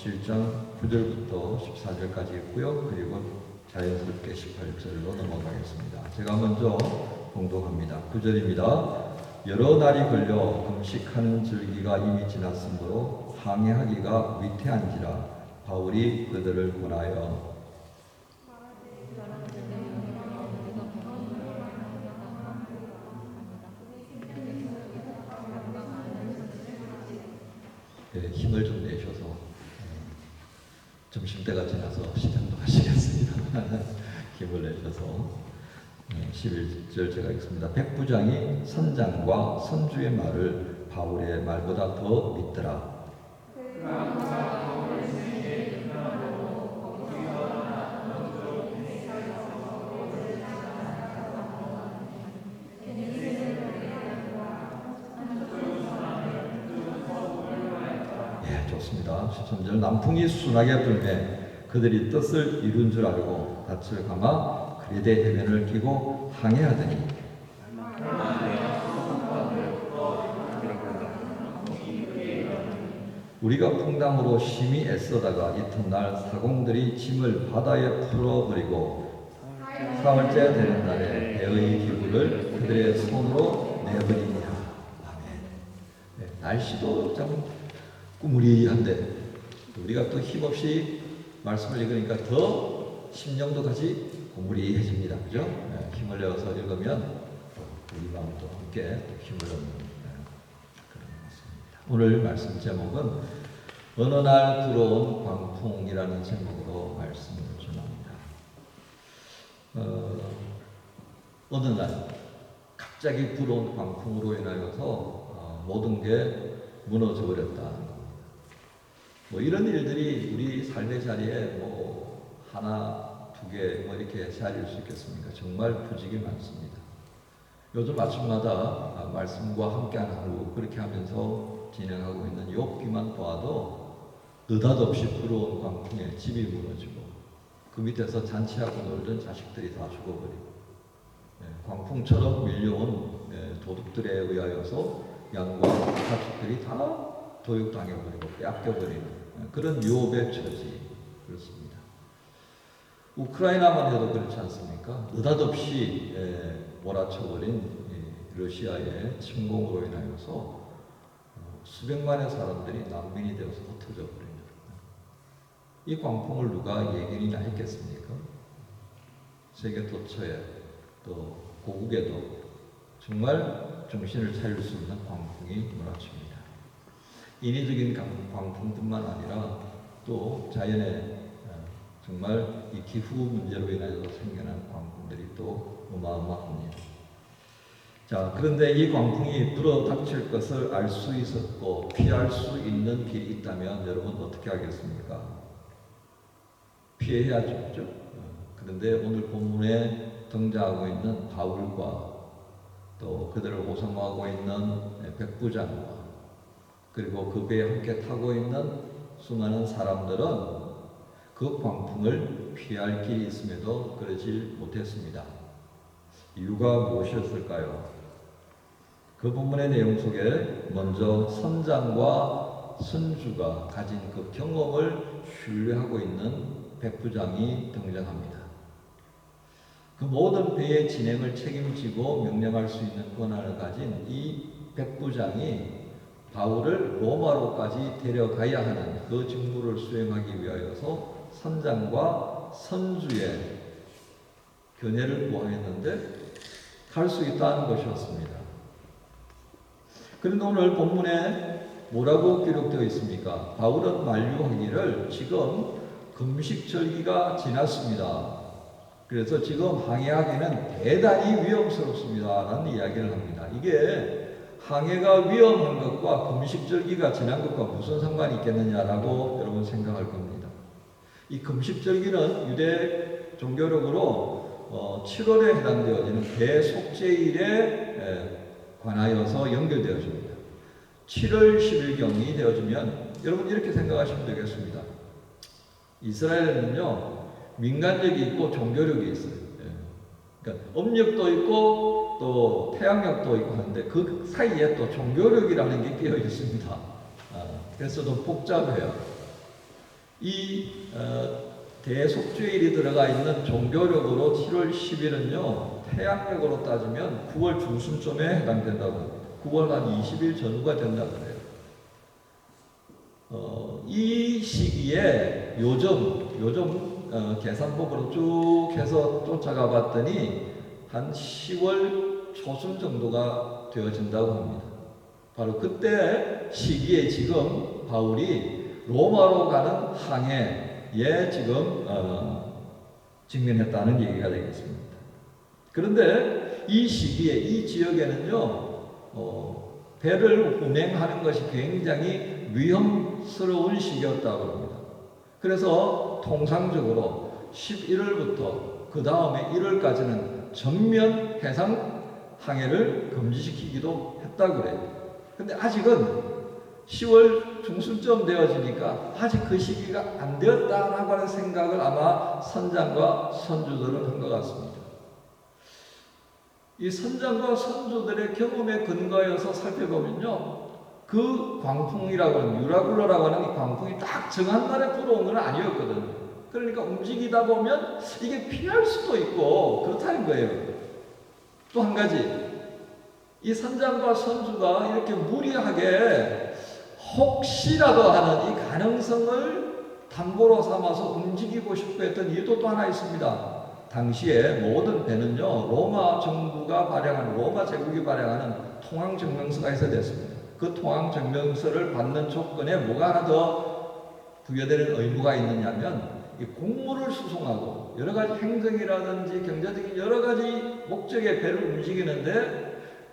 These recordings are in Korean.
7장 9절부터 14절까지 있고요. 그리고 자연스럽게 18절로 넘어가겠습니다. 제가 먼저 봉독합니다. 9절입니다. 여러 날이 걸려 금식하는 절기가 이미 지났으므로 항해하기가 위태한지라 바울이 그들을 권하여 힘을 좀 내셔서 점심때가 지나서 시작도 하시겠습니다. 힘을 내셔서 11절 제가 읽습니다. 백부장이 선장과 선주의 말을 바울의 말보다 더 믿더라. 좋습니다. 13절 남풍이 순하게 불매 그들이 뜻을 이룬 줄 알고 낯을 감아 그레데 해변을 끼고 항해하더니 우리가 풍랑으로 심히 애써다가 이튿날 사공들이 짐을 바다에 풀어버리고 사흘째 되는 날에 배의 기구를 그들의 손으로 내버리니라. 아멘. 날씨도 참 꾸무리한데 우리가 또 힘없이 말씀을 읽으니까 더 심령도 같이 꾸무리해집니다. 그죠? 힘을 내어서 읽으면 우리 마음도 함께 힘을 얻는 그런 것입니다. 오늘 말씀 제목은 어느 날 불어온 광풍이라는 제목으로 말씀을 전합니다. 어느 날 갑자기 불어온 광풍으로 인하여서 모든 게 무너져 버렸다. 이런 일들이 우리 삶의 자리에 하나, 두 개 이렇게 자리일 수 있겠습니까? 정말 부직이 많습니다. 요즘 아침마다 말씀과 함께하는 하루 그렇게 하면서 진행하고 있는 욥기만 봐도 느닷없이 불어온 광풍에 집이 무너지고 그 밑에서 잔치하고 놀던 자식들이 다 죽어버리고 광풍처럼 밀려온 도둑들에 의하여서 양과 가축들이 다 도육당해버리고 뺏겨버리는 그런 욥의 처지 그렇습니다. 우크라이나만 해도 그렇지 않습니까? 느닷없이 몰아쳐버린 러시아의 침공으로 인하여서 수백만의 사람들이 난민이 되어서 흩어져 버립니다. 이 광풍을 누가 예견이나 했겠습니까? 세계 도처에 또 고국에도 정말 정신을 차릴 수 있는 광풍이 몰아칩니다. 인위적인 광풍뿐만 아니라 또 자연의 정말 이 기후 문제로 인해서 생겨난 광풍들이 또 어마어마합니다. 자, 그런데 이 광풍이 불어 닥칠 것을 알 수 있었고 피할 수 있는 길이 있다면 여러분 어떻게 하겠습니까? 피해야죠. 그런데 오늘 본문에 등장하고 있는 바울과 또 그들을 오성하고 있는 백부장과 그리고 그 배에 함께 타고 있는 수많은 사람들은 그 광풍을 피할 길이 있음에도 그러지 못했습니다. 이유가 무엇이었을까요? 그 본문의 내용 속에 먼저 선장과 선주가 가진 그 경험을 신뢰하고 있는 백부장이 등장합니다. 그 모든 배의 진행을 책임지고 명령할 수 있는 권한을 가진 이 백부장이 바울을 로마로까지 데려가야 하는 그 직무를 수행하기 위하여서 선장과 선주의 견해를 구하였는데 갈 수 있다는 것이었습니다. 그런데 오늘 본문에 뭐라고 기록되어 있습니까? 바울은 만류하기를 지금 금식절기가 지났습니다. 그래서 지금 항해하기는 대단히 위험스럽습니다 라는 이야기를 합니다. 이게 항해가 위험한 것과 금식절기가 지난 것과 무슨 상관이 있겠느냐라고 여러분 생각할 겁니다. 이 금식절기는 유대 종교력으로 7월에 해당되어지는 대속죄일에 관하여서 연결되어집니다. 7월 10일경이 되어지면 여러분 이렇게 생각하시면 되겠습니다. 이스라엘은요 민간력이 있고 종교력이 있어요. 그러니까 음력도 있고 또 태양력도 있고 하는데 그 사이에 또 종교력이라는 게 끼어 있습니다. 그래서 좀 복잡해요. 이 대속죄일이 들어가 있는 종교력으로 7월 10일은요 태양력으로 따지면 9월 중순쯤에 해당된다고 합니다. 9월 한 20일 전후가 된다고 그래요. 이 시기에 요즘 계산법으로 쭉 해서 쫓아가 봤더니 한 10월 초순 정도가 되어진다고 합니다. 바로 그때 시기에 지금 바울이 로마로 가는 항해에 지금 직면했다는 얘기가 되겠습니다. 그런데 이 시기에 이 지역에는요 배를 운행하는 것이 굉장히 위험스러운 시기였다고 합니다. 그래서 통상적으로 11월부터 그 다음에 1월까지는 전면 해상 항해를 금지시키기도 했다고 그래요. 근데 아직은 10월 중순쯤 되어지니까 아직 그 시기가 안 되었다라고 하는 생각을 아마 선장과 선주들은 한 것 같습니다. 이 선장과 선주들의 경험에 근거해서 살펴보면요, 그 광풍이라고 하는 유라굴로라고 하는 이 광풍이 딱 정한 날에 불어온 건 아니었거든요. 그러니까 움직이다 보면 이게 피할 수도 있고 그렇다는 거예요. 또 한 가지, 이 선장과 선주가 이렇게 무리하게 혹시라도 하는 이 가능성을 담보로 삼아서 움직이고 싶어 했던 이유도 또 하나 있습니다. 당시에 모든 배는요 로마 정부가 발행하는, 로마 제국이 발행하는 통항증명서가 있어야 됐습니다. 그 통항증명서를 받는 조건에 뭐가 하나 더 부여되는 의무가 있느냐면 이 공무를 수송하고 여러 가지 행정이라든지 경제적인 여러 가지 목적의 배를 움직이는데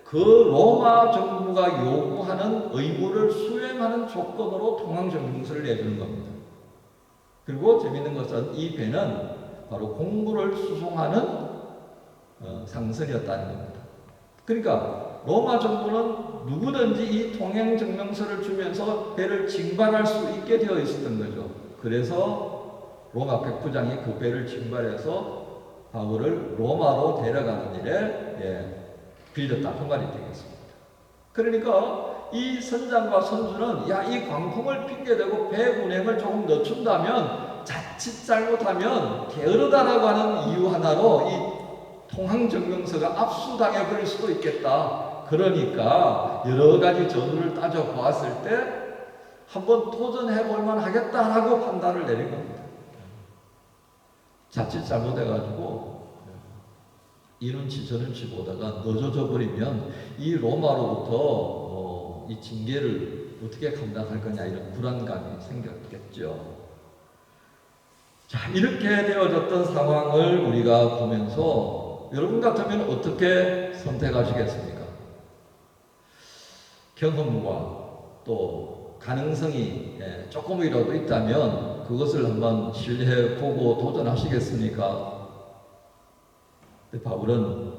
그 로마 정부가 요구하는 의무를 수행하는 조건으로 통항증명서를 내주는 겁니다. 그리고 재미있는 것은 이 배는 바로 공무를 수송하는 상선이었다는 겁니다. 그러니까 로마 정부는 누구든지 이 통행증명서를 주면서 배를 징발할 수 있게 되어 있었던 거죠. 그래서 로마 백부장이 그 배를 징발해서 바울을 로마로 데려가는 일에 빌렸다 그 말이 되겠습니다. 그러니까 이 선장과 선주는 이 광풍을 핑계대고 배 운행을 조금 늦춘다면 자칫 잘못하면 게으르다라고 하는 이유 하나로 이 통항증명서가 압수당해 버릴 수도 있겠다. 그러니까 여러 가지 전후를 따져 보았을 때 한번 도전해 볼만 하겠다라고 판단을 내린 겁니다. 자칫 잘못해가지고 이런치 저런치 보다가 늦어져 버리면 이 로마로부터 이 징계를 어떻게 감당할 거냐 이런 불안감이 생겼겠죠. 자, 이렇게 되어졌던 상황을 우리가 보면서 여러분 같으면 어떻게 선택하시겠습니까? 경험과 또 가능성이 조금이라도 있다면 그것을 한번 신뢰해 보고 도전하시겠습니까? 바울은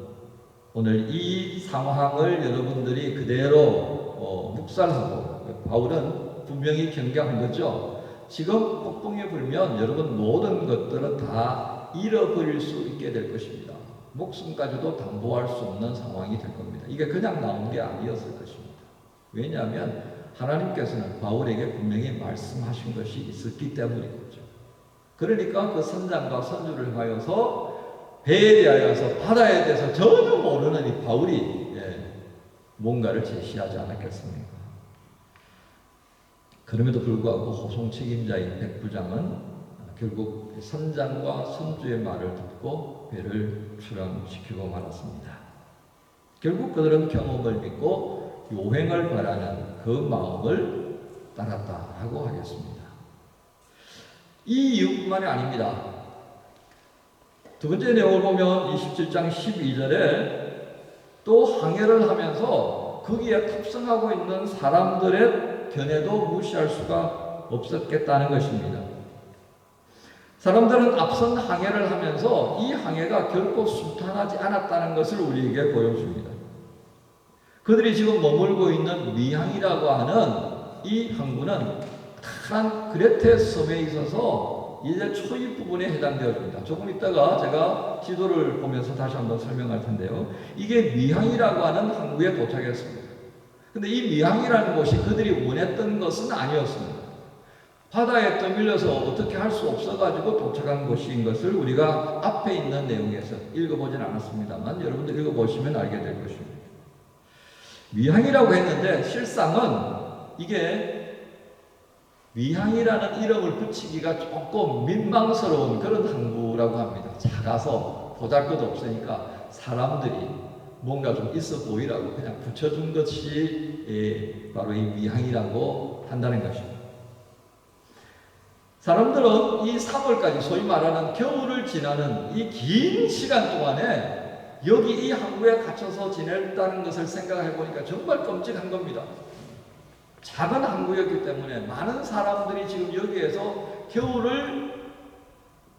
오늘 이 상황을 여러분들이 그대로 묵살하고, 바울은 분명히 경계한 거죠. 지금 폭풍이 불면 여러분 모든 것들은 다 잃어버릴 수 있게 될 것입니다. 목숨까지도 담보할 수 없는 상황이 될 겁니다. 이게 그냥 나온 게 아니었을 것입니다. 왜냐하면 하나님께서는 바울에게 분명히 말씀하신 것이 있었기 때문이죠. 그러니까 그 선장과 선주를 하여서 배에 대하여서 바다에 대해서 전혀 모르는 이 바울이 뭔가를 제시하지 않았겠습니까? 그럼에도 불구하고 호송 책임자인 백부장은 결국 선장과 선주의 말을 듣고 배를 출항시키고 말았습니다. 결국 그들은 경험을 믿고 요행을 바라는 그 마음을 따랐다라고 하겠습니다. 이 이유뿐만이 아닙니다. 두 번째 내용을 보면 27장 12절에 또 항해를 하면서 거기에 탑승하고 있는 사람들의 견해도 무시할 수가 없었겠다는 것입니다. 사람들은 앞선 항해를 하면서 이 항해가 결코 순탄하지 않았다는 것을 우리에게 보여줍니다. 그들이 지금 머물고 있는 미항이라고 하는 이 항구는 큰 그레테 섬에 있어서 이제 초입 부분에 해당되어집니다. 조금 있다가 제가 지도를 보면서 다시 한번 설명할 텐데요. 이게 미항이라고 하는 항구에 도착했습니다. 근데 이 미항이라는 곳이 그들이 원했던 것은 아니었습니다. 바다에 떠밀려서 어떻게 할 수 없어가지고 도착한 곳인 것을 우리가 앞에 있는 내용에서 읽어보진 않았습니다만 여러분들 읽어보시면 알게 될 것입니다. 미항이라고 했는데 실상은 이게 미항이라는 이름을 붙이기가 조금 민망스러운 그런 항구라고 합니다. 작아서 보잘것 없으니까 사람들이 뭔가 좀 있어 보이라고 그냥 붙여준 것이 바로 이 미항이라고 한다는 것입니다. 사람들은 이 3월까지 소위 말하는 겨울을 지나는 이 긴 시간 동안에 여기 이 항구에 갇혀서 지냈다는 것을 생각해 보니까 정말 끔찍한 겁니다. 작은 항구였기 때문에 많은 사람들이 지금 여기에서 겨울을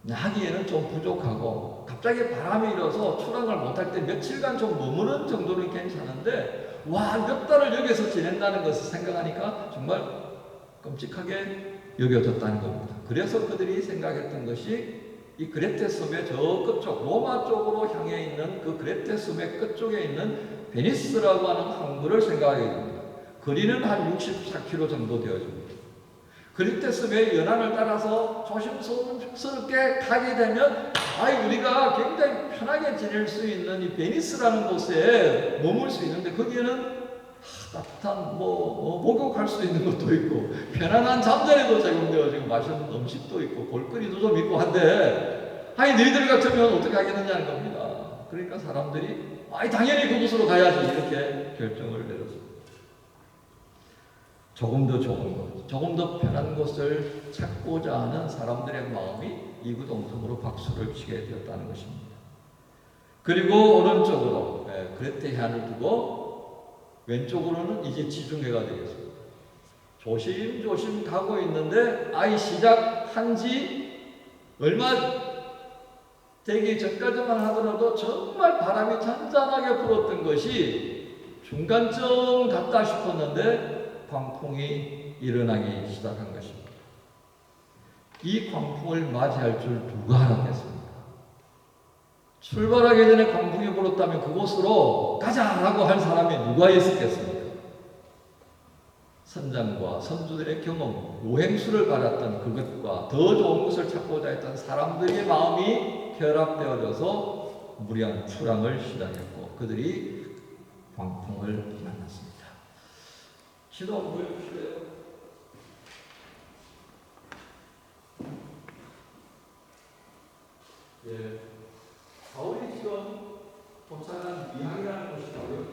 나기에는 좀 부족하고 갑자기 바람이 일어서 출항을 못할 때 며칠간 좀 머무는 정도는 괜찮은데 몇 달을 여기서 지낸다는 것을 생각하니까 정말 끔찍하게 여겨졌다는 겁니다. 그래서 그들이 생각했던 것이 이 그레테 섬의 저 끝쪽 로마 쪽으로 향해 있는 그 그레테 섬의 끝쪽에 있는 베니스라고 하는 항구를 생각하게 됩니다. 거리는 한 64km 정도 되어집니다. 그레테 섬의 연안을 따라서 조심스럽게 가게 되면 우리가 굉장히 편하게 지낼 수 있는 이 베니스라는 곳에 머물 수 있는데 거기에는 따뜻한 목욕할 수 있는 것도 있고 편안한 잠자리도 제공되어지고 맛있는 음식도 있고 볼거리도 좀 있고 한데 너희들 같으면 어떻게 하겠느냐는 겁니다. 그러니까 사람들이 당연히 그곳으로 가야지 이렇게 결정을 내렸습니다. 조금 더 좋은 것, 조금 더 편한 곳을 찾고자 하는 사람들의 마음이 이구동성으로 박수를 치게 되었다는 것입니다. 그리고 오른쪽으로 그레테 해안을 두고 왼쪽으로는 이제 지중해가 되겠습니다. 조심조심 가고 있는데 시작한 지 얼마 되기 전까지만 하더라도 정말 바람이 잔잔하게 불었던 것이 중간쯤 갔다 싶었는데 광풍이 일어나기 시작한 것입니다. 이 광풍을 맞이할 줄 누가 알았겠습니까? 출발하기 전에 광풍이 불었다면 그곳으로 가자라고 할 사람이 누가 있었겠습니까? 선장과 선주들의 경험, 요행수를 받았던 그것과 더 좋은 것을 찾고자 했던 사람들의 마음이 결합되어져서 무리한 출항을 시작했고 그들이 광풍을 만났습니다. 시도 한번 보여주실래요? 바울이 지금 도착한 미항이라는 곳이라고요.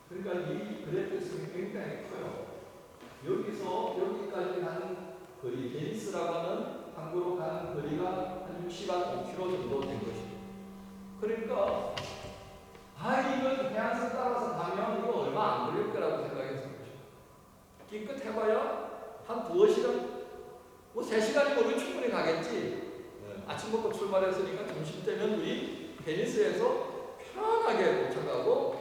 그러니까 이 그레테 섬이 굉장히 커요. 여기서 여기까지 가는 거리, 베니스라고 하는 항구로 가는 거리가 한 65km 정도 된 것입니다. 그러니까 이건 해안선 따라서 가면 이거 얼마 안 걸릴 거라고 생각했을 것입니다. 기껏 해봐야 한 2시간, 3시간이면 우리 충분히 가겠지. 아침 먹고 출발했으니까 점심 때면 우리 베니스에서 편하게 도착하고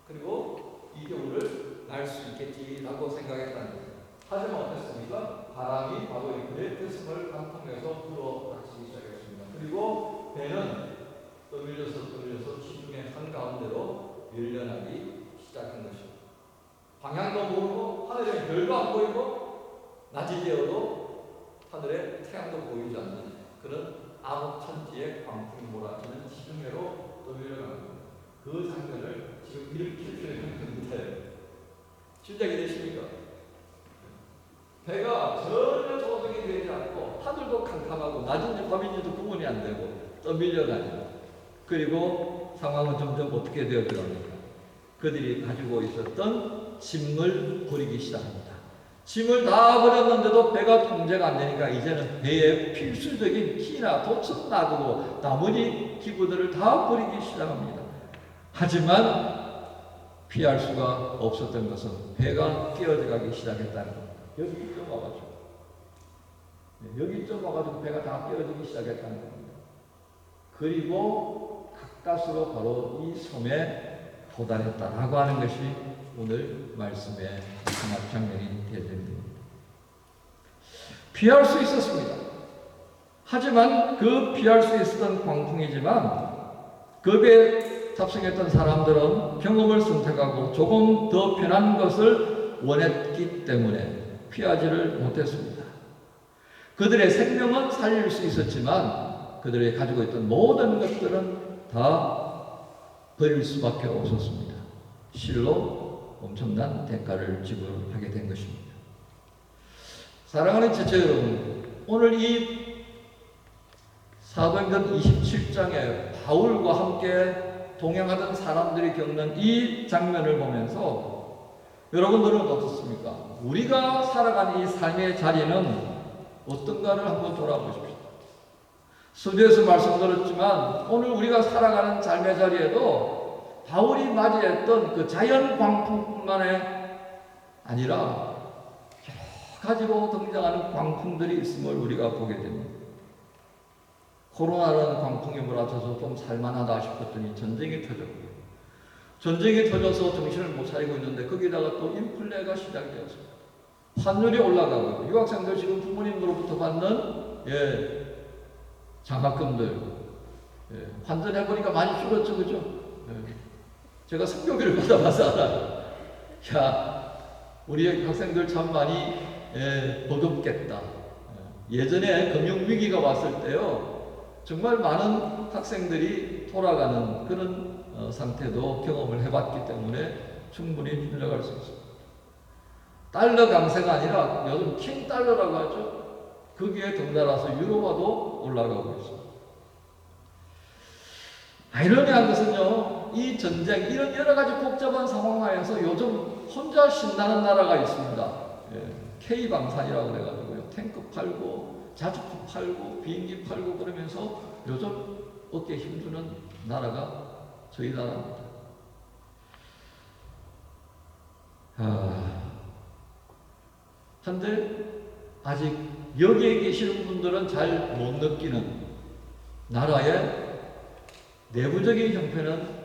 그리고 이 겨울을 날 수 있겠지라고 생각했다는 거예요. 하지만 어땠습니까? 바람이 바로 이 그레테 섬을 관통해서 불어닥치기 시작했습니다. 그리고 배는 떠밀려서 지중해 한가운데로 밀려나기 시작한 것입니다. 방향도 모르고 하늘에 별도 안 보이고 낮이 되어도 하늘에 태양도 보이지 않는 그런 암흑천지의 광풍이 몰아치는 지중해로 떠밀려가는 겁니다. 그 장면을 지금 일으킬 수 있는 건데 짐작이 되십니까? 배가 전혀 조정이 되지 않고 하늘도 캄캄하고 낮인지 밤인지도 구분이 안 되고 떠밀려가죠. 그리고 상황은 점점 어떻게 되어들어갑니까? 그들이 가지고 있었던 짐을 버리기 시작합니다. 짐을 다 버렸는데도 배가 통제가 안 되니까 이제는 배에 필수적인 키나 돛은 놔두고 나머지 기구들을 다 버리기 시작합니다. 하지만 피할 수가 없었던 것은 배가 끼어들어가기 시작했다는 겁니다. 여기쯤 와가지고 여기쯤 와가지고 배가 다 끼어들기 시작했다는 겁니다. 그리고 가까스로 바로 이 섬에 도달했다라고 하는 것이 오늘 말씀의 종합 장면이 되어야 됩니다. 피할 수 있었습니다. 하지만 그 피할 수 있었던 광풍이지만 그 배에 탑승했던 사람들은 경험을 선택하고 조금 더 편한 것을 원했기 때문에 피하지를 못했습니다. 그들의 생명은 살릴 수 있었지만 그들이 가지고 있던 모든 것들은 다 버릴 수밖에 없었습니다. 실로 엄청난 대가를 지불하게 된 것입니다. 사랑하는 지체 여러분, 오늘 이 사도행전 27장에 바울과 함께 동행하던 사람들이 겪는 이 장면을 보면서 여러분들은 어떻습니까? 우리가 살아가는 이 삶의 자리는 어떤가를 한번 돌아보십시오. 서두에서 말씀드렸지만 오늘 우리가 살아가는 삶의 자리에도 바울이 맞이했던 그 자연 광풍뿐만이 아니라 여러 가지로 등장하는 광풍들이 있음을 우리가 보게 됩니다. 코로나라는 광풍에 몰아쳐서 좀 살만하다 싶었더니 전쟁이 터졌고요. 전쟁이 터져서 정신을 못 차리고 있는데 거기다가 또 인플레가 시작되었습니다. 환율이 올라가고 유학생들 지금 부모님으로부터 받는 장학금들 환전해보니까 많이 줄었죠, 그죠? 제가 성교비를 받아봐서 알아요. 야, 우리 학생들 참 많이 버겁겠다. 예전에 금융위기가 왔을 때요, 정말 많은 학생들이 돌아가는 그런 상태도 경험을 해봤기 때문에 충분히 인정할 수 있습니다. 달러 강세가 아니라 요즘 킹 달러라고 하죠. 거기에 덩달아서 유로화도 올라가고 있습니다. 아이러니한 것은요, 이 전쟁, 이런 여러 가지 복잡한 상황 하에서 요즘 혼자 신나는 나라가 있습니다. K방산이라고 그래가지고요, 탱크 팔고 자주품 팔고 비행기 팔고 그러면서 요즘 어깨 힘주는 나라가 저희 나라입니다. 한데 아직 여기에 계시는 분들은 잘 못 느끼는 나라의 내부적인 형편은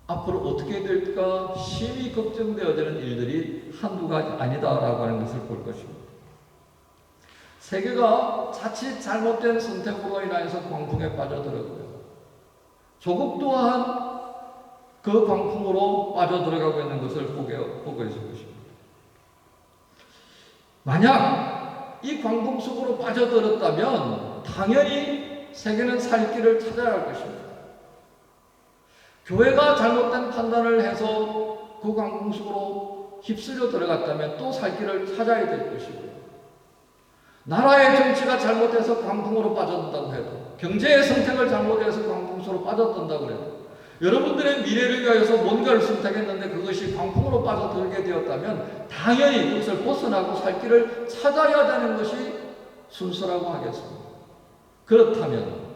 앞으로 어떻게 될까 심히 걱정되어지는 일들이 한두가 아니다라고 하는 것을 볼 것입니다. 세계가 자칫 잘못된 선택으로 인하여서 광풍에 빠져들었고요. 조국 또한 그 광풍으로 빠져들어가고 있는 것을 보고 있을 것입니다. 만약 이 광풍 속으로 빠져들었다면 당연히 세계는 살 길을 찾아야 할 것입니다. 교회가 잘못된 판단을 해서 그 광풍 속으로 휩쓸려 들어갔다면 또 살 길을 찾아야 될 것이고요. 나라의 정치가 잘못해서 광풍으로 빠져든다고 해도, 경제의 선택을 잘못해서 광풍 속으로 빠져든다고 해도, 여러분들의 미래를 위하여서 뭔가를 선택했는데 그것이 광풍으로 빠져들게 되었다면 당연히 그것을 벗어나고 살 길을 찾아야 되는 것이 순서라고 하겠습니다. 그렇다면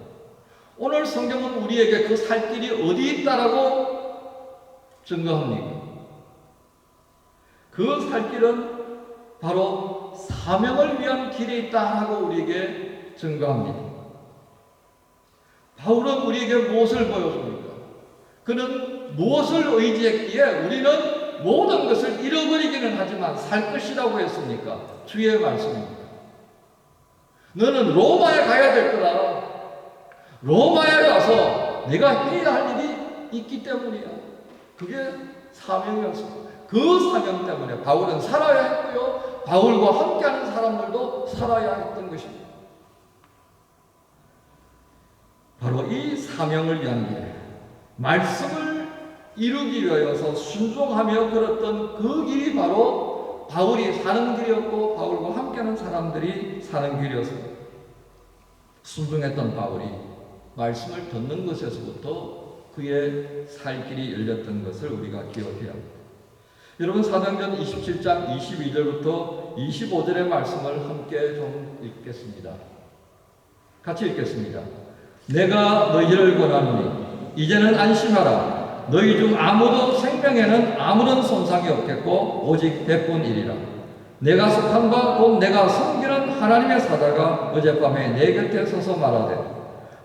오늘 성경은 우리에게 그 살 길이 어디 있다라고 증거합니까? 그 살 길은 바로 사명을 위한 길이 있다라고 우리에게 증거합니다. 바울은 우리에게 무엇을 보여줍니까? 그는 무엇을 의지했기에 우리는 모든 것을 잃어버리기는 하지만 살 것이라고 했습니까? 주의 말씀입니다. 너는 로마에 가야 될 거다. 로마에 가서 내가 해야 할 일이 있기 때문이야. 그게 사명이었습니다. 그 사명 때문에 바울은 살아야 했고요, 바울과 함께하는 사람들도 살아야 했던 것입니다. 바로 이 사명을 위한 길, 말씀을 이루기 위하여서 순종하며 걸었던 그 길이 바로 바울이 사는 길이었고 바울과 함께하는 사람들이 사는 길이었습니다. 순종했던 바울이 말씀을 듣는 것에서부터 그의 살 길이 열렸던 것을 우리가 기억해야 합니다. 여러분, 사도행전 27장 22절부터 25절의 말씀을 함께 좀 읽겠습니다. 같이 읽겠습니다. 내가 너희를 권하노니 이제는 안심하라. 너희 중 아무도 생명에는 아무런 손상이 없겠고 오직 백분이리라. 내가 속한 바 곧 내가 섬기는 하나님의 사자가 어젯밤에 내 곁에 서서 말하되,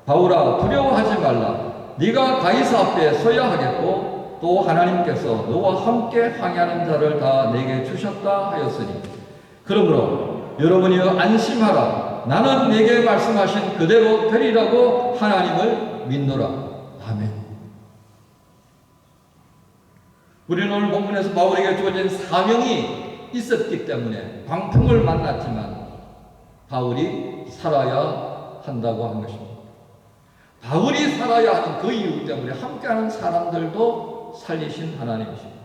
바울아, 두려워하지 말라. 네가 가이사 앞에 서야 하겠고 또 하나님께서 너와 함께 항해하는 자를 다 내게 주셨다 하였으니, 그러므로 여러분이여 안심하라. 나는 내게 말씀하신 그대로 되리라고 하나님을 믿노라. 아멘. 우리는 오늘 본문에서 바울에게 주어진 사명이 있었기 때문에 광풍을 만났지만 바울이 살아야 한다고 한 것입니다. 바울이 살아야 하는 그 이유 때문에 함께하는 사람들도 살리신 하나님이십니다.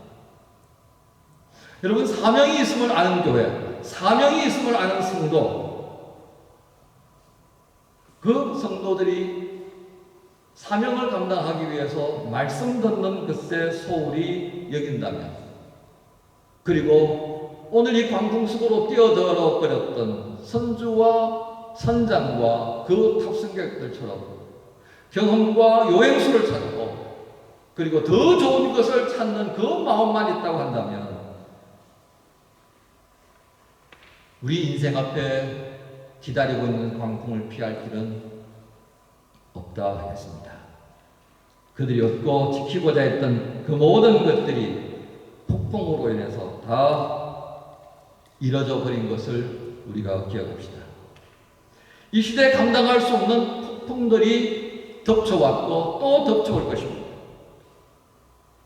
여러분, 사명이 있음을 아는 교회, 사명이 있음을 아는 성도, 그 성도들이 사명을 감당하기 위해서 말씀 듣는 것에 소홀히 여긴다면, 그리고 오늘 이 광풍 속으로 뛰어들어 버렸던 선주와 선장과 그 탑승객들처럼 경험과 요행수를 찾고 그리고 더 좋은 것을 찾는 그 마음만 있다고 한다면 우리 인생 앞에 기다리고 있는 광풍을 피할 길은 없다 하겠습니다. 그들이 얻고 지키고자 했던 그 모든 것들이 폭풍으로 인해서 다 이뤄져 버린 것을 우리가 기억합시다. 이 시대에 감당할 수 없는 폭풍들이 덮쳐왔고 또 덮쳐올 것입니다.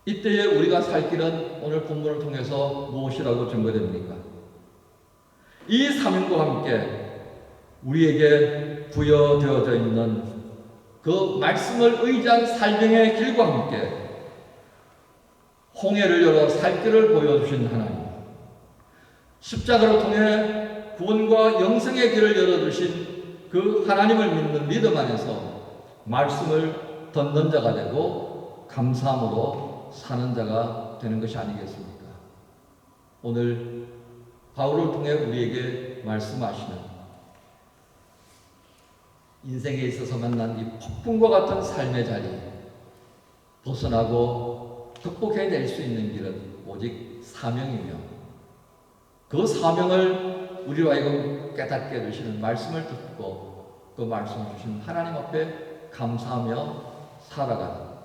이때에 우리가 살 길은 오늘 본문을 통해서 무엇이라고 증거됩니까? 이 사명과 함께 우리에게 부여되어져 있는 그 말씀을 의지한 삶의 길과 함께 홍해를 열어 살 길을 보여주신 하나님, 십자가를 통해 구원과 영생의 길을 열어주신 그 하나님을 믿는 믿음 안에서 말씀을 듣는 자가 되고 감사함으로 사는 자가 되는 것이 아니겠습니까? 오늘 바울을 통해 우리에게 말씀하시는 인생에 있어서 만난 이 폭풍과 같은 삶의 자리 벗어나고 극복해낼 수 있는 길은 오직 사명이며 그 사명을 우리로 하여금 깨닫게 해주시는 말씀을 듣고 그 말씀을 주신 하나님 앞에 감사하며 살아가는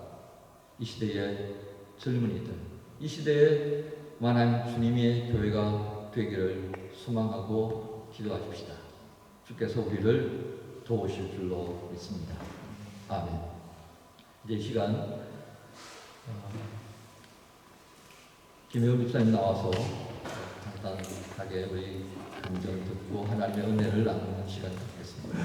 이 시대의 젊은이들, 이 시대의 만한 주님의 교회가 되기를 소망하고 기도하십시다. 주께서 우리를 도우실 줄로 믿습니다. 아멘. 이제 시간 김혜원 집사님 나와서 간단하게 우리 감정을 듣고 하나님의 은혜를 나누는 시간 갖겠습니다.